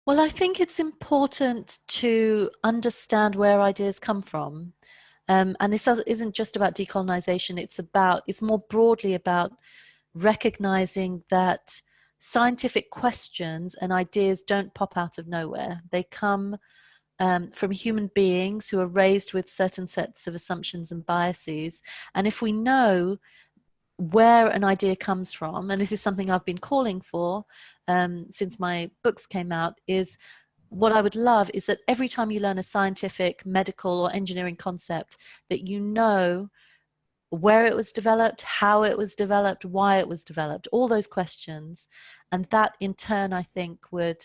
Well, I think it's important to understand where ideas come from. And this isn't just about decolonization, it's more broadly about recognizing that scientific questions and ideas don't pop out of nowhere. They come from human beings who are raised with certain sets of assumptions and biases. And if we know where an idea comes from, and this is something I've been calling for since my books came out, is what I would love is that every time you learn a scientific, medical, or engineering concept, that you know where it was developed, how it was developed, why it was developed, all those questions. And that in turn, I think, would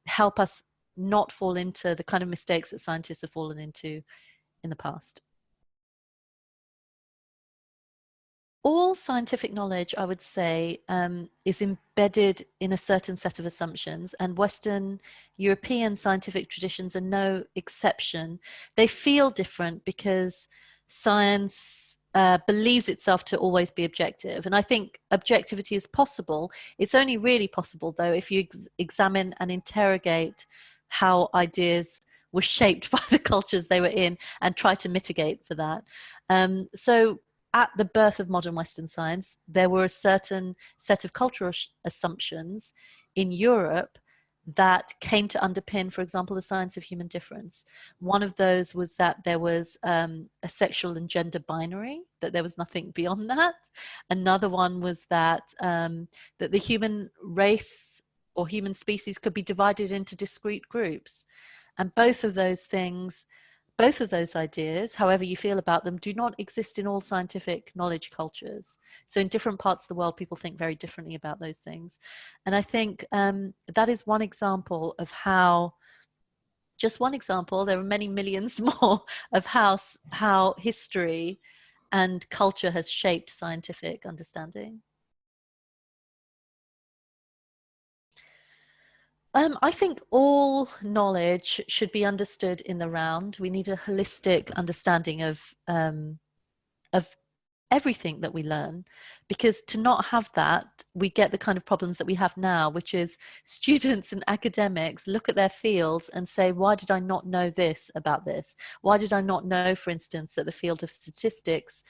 help us not fall into the kind of mistakes that scientists have fallen into in the past. All scientific knowledge, I would say, is embedded in a certain set of assumptions, and Western European scientific traditions are no exception. They feel different because science believes itself to always be objective. And I think objectivity is possible. It's only really possible, though, if you examine and interrogate how ideas were shaped by the cultures they were in and try to mitigate for that. So at the birth of modern Western science, there were a certain set of cultural assumptions in Europe that came to underpin, for example, the science of human difference. One of those was that there was a sexual and gender binary, that there was nothing beyond that. Another one was that that the human race or human species could be divided into discrete groups. And both of those things, both of those ideas, however you feel about them, do not exist in all scientific knowledge cultures. So in different parts of the world, people think very differently about those things. And I think that is one example of how, just one example, there are many millions more, of how history and culture has shaped scientific understanding. I think all knowledge should be understood in the round. We need a holistic understanding of everything that we learn, because to not have that, we get the kind of problems that we have now, which is students and academics look at their fields and say, why did I not know this about this? Why did I not know, for instance, that the field of statistics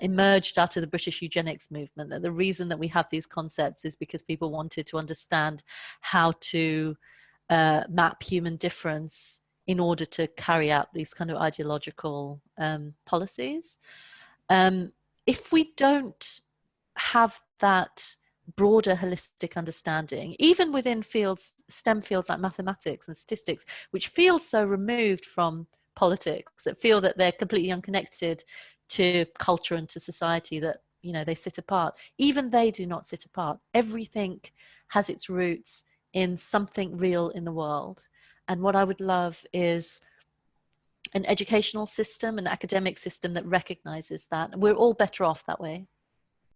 emerged out of the British eugenics movement, that the reason that we have these concepts is because people wanted to understand how to map human difference in order to carry out these kind of ideological policies. If we don't have that broader holistic understanding, even within fields, STEM fields like mathematics and statistics, which feel so removed from politics, that feel that they're completely unconnected to culture and to society, that, you know, they sit apart. Even they do not sit apart. Everything has its roots in something real in the world. And what I would love is an educational system, an academic system that recognizes that. We're all better off that way.